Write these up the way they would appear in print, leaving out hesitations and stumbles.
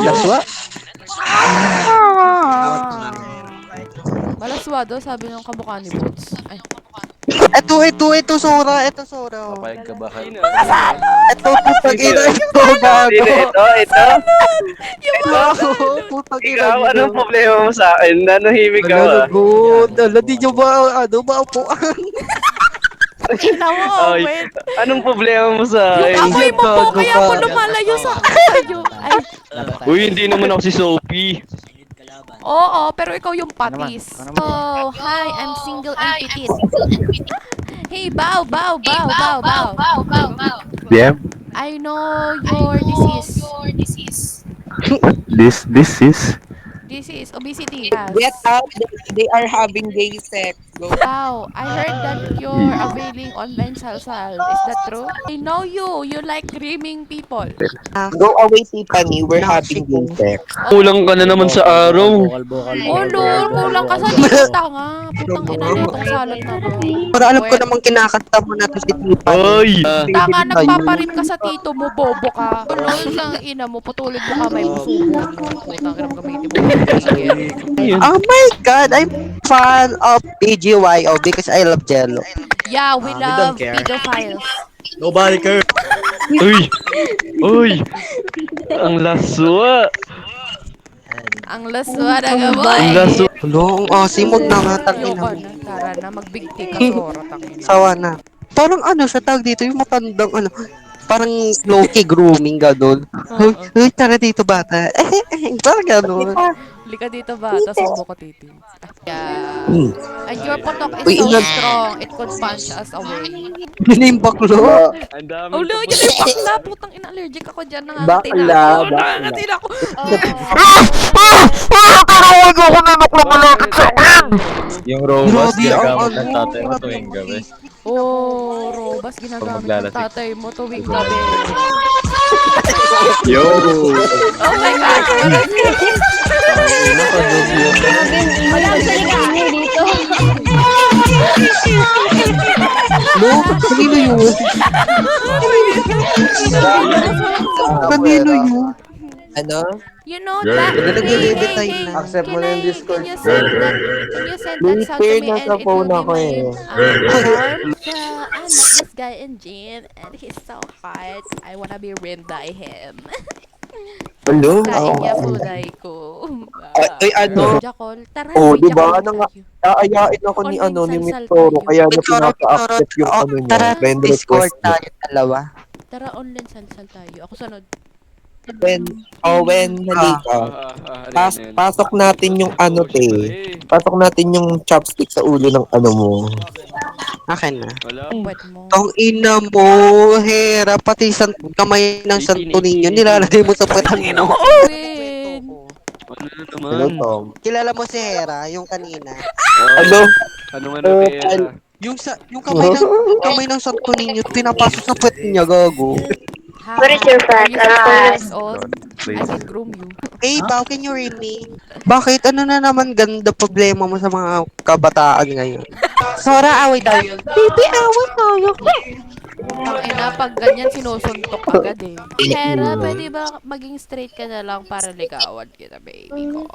Laswa? Malaswa daw, sabi ng kamukha ni Boots. Ay, Ito, Sora. Ito, Sora. Papayag ka ba kayo? Ito, putang ina. Ito, Sino gago. ito? Ito? yung Ito? mga Ito, putang ina Ikaw, nyo. anong problema mo sa akin? Nanahimik ka Ala, ba? lugod. Ala, di nyo ba, ano, maupuan? tingnan mo, Ay, wait. anong problema mo sa Yung akin? amoy mo po, Gago kaya ka. ako lumalayo sa'yo. Ay, Uy, hindi naman ako si Sophie. oo, pero ikaw yung patis. Oh, hi, I'm single and petite. Hey, bow, bow, bow, bow, bow. BM? I know your disease. This is? This is obesity. Yes. Get out. They are having gay sex. Go. Wow, I heard that you're availing online salsal. Is that true? I know you. You like grooming people. Go away, Tiffany. We're having gay Nakshiko. sex. Kulang ka na naman sa araw. Oh, lol. Kulang ka sa dito, tanga. Putang ina na itong salad na to. Para alam ko Wait. namang kinakanta mo na to si Tiffany. Ay! Tanga, nagpaparip ka sa tito mo, bobo ka. Lol, ng ina mo, putulid mo kamay mo, subo mo. Putang ina mo, gamitin mo. Oh my God, I'm fan of BGYO because I love Jello. Yeah, we love pedophiles. Nobody cares. Uy! Uy! Ang laswa! Ang laswa na ka, Ang boy. laswa! Hello, ang asim mo na nga, tangina Ayoko mo. na. Tara na, magbigti ka, Sora, tangina. Sawa na. Parang ano sa tag dito, yung matandang ano, parang low-key grooming gano'n. Huy, huy, tara dito bata. Parang gano'n. Lika dito ba? Tapos subo ko titi. Yeah. And your putok is Uy, so ingat. strong, it could punch us away. Yun na yung baklo. Ang dami Oh, lo, yun yung bakla. Putang ina, allergic ako dyan. Nangangati na Bakla, ako. bakla. Nangangati na ako. Yung robot, Grabe, ginagamit ang ng ano, tatay mo grabe tuwing yung gabi. Oh, Robas, ginagamit ng maglalasing. tatay mo tuwing gabi. Yo! Oh my God! Walang salita niyo dito. No, kanino yun? Kanino yun? Ano? You know Girl. that? Nag-edit tayo Hey, na. Accept mo na yung Discord. can you send that? Can you send that sound to me and nasa it will phone be ako my eh. alarm? So, I met this guy in gym and he's so hot. I wanna be rimmed by him. Hello? Kain niya fulay ko. Ay, ano? Jakol, tara, Oh, may di ba? Jakol tayo. Aayain ako ni Online ano ni salsal Mitoro tayo. kaya niya Mitoro, pinaka-accept yung oh, ano niya, tara, friend Discord request niya. tayo dalawa. Tara, online salsal tayo. Ako sunod. When, halika. Pasok natin yung ano, te. Pasok natin yung chopstick sa ulo ng ano mo. Akin na. Wala. Ang puwet mo. Ang ina mo, Hera, pati isang kamay ng santo ninyo, nilalagay mo sa patang mo. Win! Ano na Hello, naman? Tom. Kilala mo si Hera, yung kanina. Ano? Ano kaya? Yung kamay ng santo ninyo, pinapasok sa puwet niya, gago. Hi, What is your are you fat 6 years old? I can groom you. Hey, how can you read me? Bakit? Ano na naman ganda problema mo sa mga kabataan ngayon? Sora, away tayo. Baby, away tayo. Tang ina, pag ganyan sinusuntok agad eh. Hera, pwede ba maging straight ka na lang para ligawan kita, baby ko?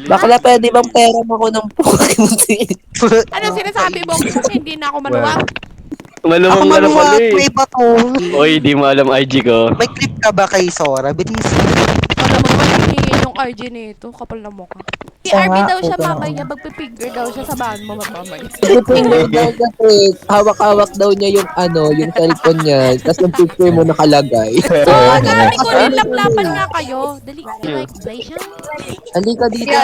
Bakla pwede bang pera mo ko ng Pokemon Ano sinasabi mo? Hindi na ako maluwag. Ako Maluwang ka na pala maluwag, eh. may bato. Oy, di mo alam IG ko. May clip ka ba kay Sora? Bilis. Alam mo naman, hingin yung RG nito. Kapal na mukha. Si RB daw siya mamaya, magpipigure daw siya sa bahan mo mamaya. Finger daw kasi hawak-hawak daw niya yung ano, yung cellphone niya. Tapos yung picture mo nakalagay. So, gabi ko rin laplapan nga kayo. Dali, like, Blation? Halika dito.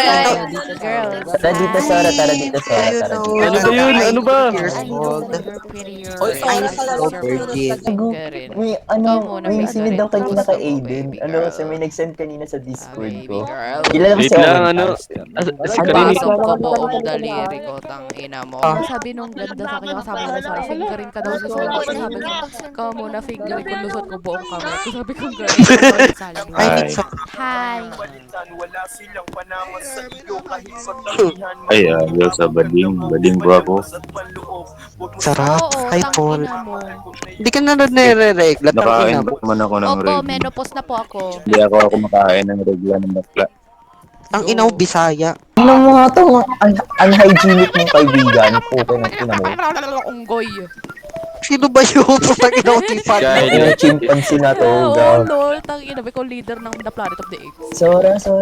Girls. Tara dito, Sora. Tara dito, Sora. Tara dito. Ano ba yun? Ano ba? Years I know old. that you're prettier. Oy, I Sora, know kalaro you're virgin. virgin. May Ikaw muna, may may sinid ano daw kanina rin. kay Gusto mo, Aiden. baby Ano girl. kasi may nag-send kanina sa Discord Baby ko. girl. Kilala mo Wait si lang, Owen ano? Pals? Si Karini. Pasok ko buong daliri ko, tang ina mo. Sabi nung ganda sa akin, yung kasama ko na Sora, fingerin ka daw si Sora. Sabi ko, ikaw muna fingerin ko, lusot ko buong kamay ko. Sabi ko, gano'n. I need some. Hi. Ay, yo sa bading. Bading po ako. Sarap. Oo, Hi, tang Paul. ina mo. Hindi ka na nare-regla. Tangina Nakain mo. po naman ako ng Opo, regla. menopause na po ako. Hindi ako kumakain ng regla ng bakla. Ang ina mo, Bisaya. Ano mo nga to? Unhygienic mong kaibigan. Puto ng ina mo. Unggoy. Sino ba yun? Putang ina mo, di pa. Kahit Yung chimpanzee na to. Oo, God. lol. Tang ina, ko leader ng The Planet of the Apes. Sora.